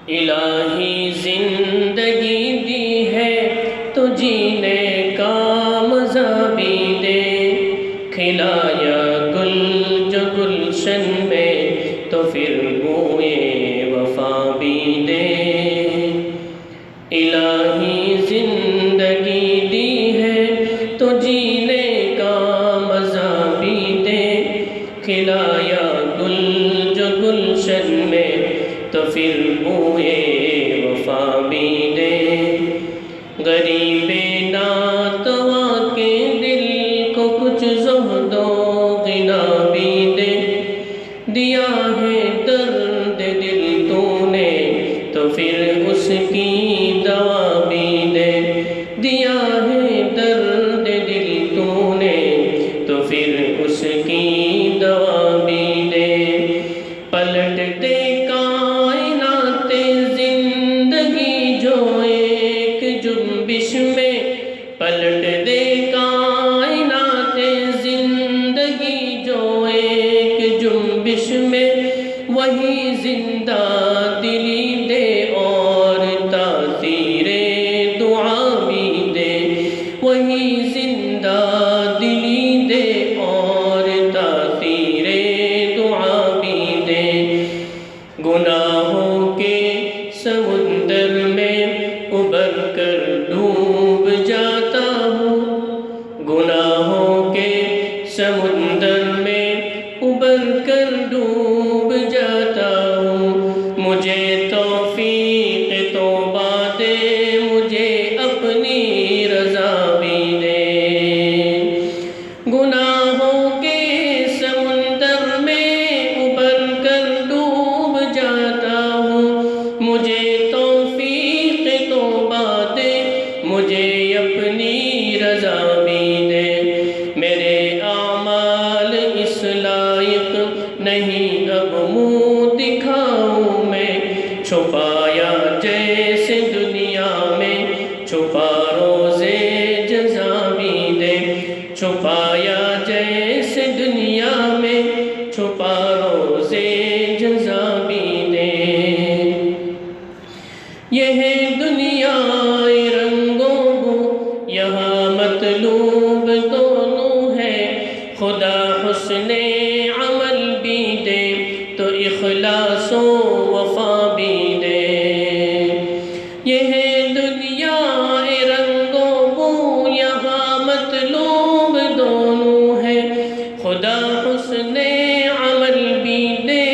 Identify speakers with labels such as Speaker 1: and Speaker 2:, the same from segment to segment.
Speaker 1: الہی زندگی دی ہے تو جینے کا مزہ بھی دے، کھلایا گل جو گلشن میں تو پھر بوئے وفا بھی دے۔ الہی زندگی دی ہے تو جینے کا مزہ بھی دے، کھلایا گل جو گلشن میں تو پھر بوئے وفا بھی دے۔ غریب ناتوا کے دل کو کچھ زہد و غنا بھی دے، دیا ہے درد دل تو نے تو پھر اس کی دوا بھی دے، دیا ہے درد دل تو نے تو پھر اس کی دوا بھی دے۔ پلٹ دے کائنات زندگی جو ایک جنبش میں، پلٹ دے کائنات زندگی جو ایک جنبش میں، وہی زندہ دلی دے اور تاثیر دعا بھی دے، وہی زندہ دلی دے اور تاثیر دعا بھی دے۔ گناہوں کے سمندر میں ابھر کر ڈوب جاتا ہوں، گناہوں کے سمندر میں ابھر کر ڈوب جاتا ہوں، مجھے توفیق توبہ دے، مجھے اپنی رضا بھی دے۔ گناہوں کے سمندر میں ابھر کر ڈوب جاتا ہوں، مجھے توفیق توبہ دے، مجھے اپنی رضا بھی دے۔ میرے اعمال اس لائق نہیں اب منہ دکھاؤں میں، چھپایا جیسے دنیا میں چھپا روزے جزا بھی دے، چھپایا جیسے دنیا میں چھپا روزے جزا بھی دے۔ یہ ہے دنیا رنگوں بو، یہاں مطلوب دونوں ہے، خدا حسن عمل بھی دے تو اخلاص و وفا بھی دے۔ یہ ہے دنیا رنگوں بو، یہاں مطلوب دونوں ہے، خدا حسن عمل بھی دے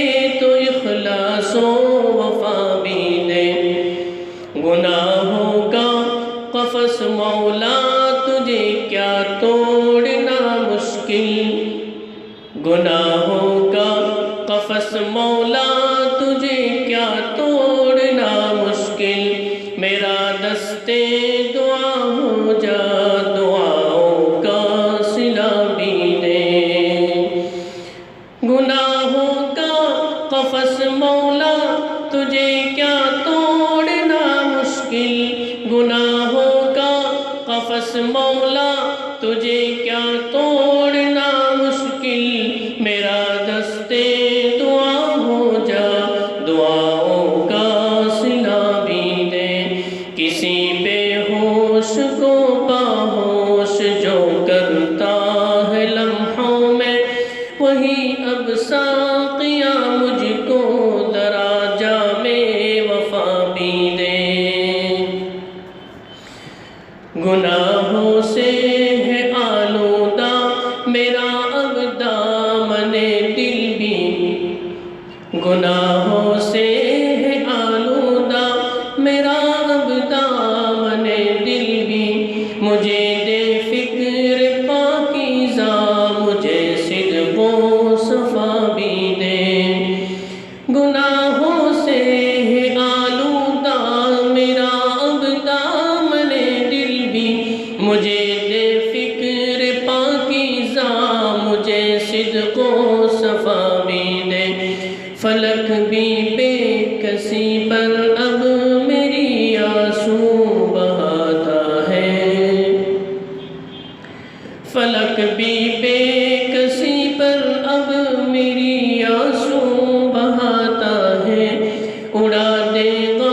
Speaker 1: تو اخلاص و وفا بھی دے۔ گناہوں کا قفس مولا تجھے کیا توڑنا مشکل، گناہوں کا قفس مولا تجھے کیا توڑنا مشکل، میرا دستے دعا ہو جا، دعاؤں کا صلہ بھی دے۔ گناہوں کا قفس مولا تجھے کیا توڑنا مشکل، گناہوں کا قفس مولا تجھے کیا توڑنا مشکل، میرا دستے دعا ہو جا، دعاؤں کا صلہ بھی دے۔ کسی بے ہوش کو باہوش جو کرتا ہے لمحوں میں، وہی اب ساقیہ مجھ کو ذرا جام وفا بھی دے۔ گناہوں سے ہے آلودہ میرا اب دامن دل بھی، گناہوں سے ہے آلودہ میرا اب دامن دل بھی، مجھے دے فکر پاکیزہ، مجھے صدق و صفا بھی دے۔ گناہوں سے ہے آلودہ میرا اب دامن دل بھی، مجھے دے فکر پاکیزہ، مجھے صدق و صفا بھی دے۔ فلک بھی بے کسی پر اب میری آنسو بہاتا ہے، فلک بھی بے کسی پر اب میری آنسو بہاتا ہے، اڑا دے گا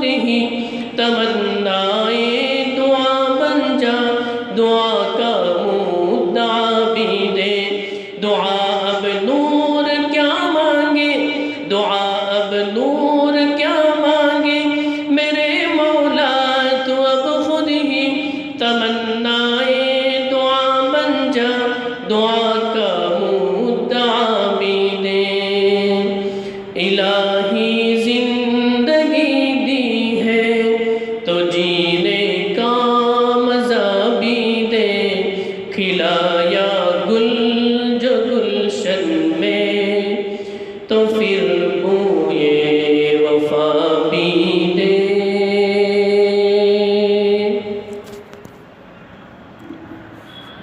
Speaker 1: خود ہی تمنائے دعا بن جا، دعا کا مدعا بھی دے۔ دعا اب نور کیا مانگے، دعا اب نور کیا مانگے، میرے مولا تو اب خود ہی تمنائے دعا بن جا، دعا کا مدعا بھی دے۔ الہی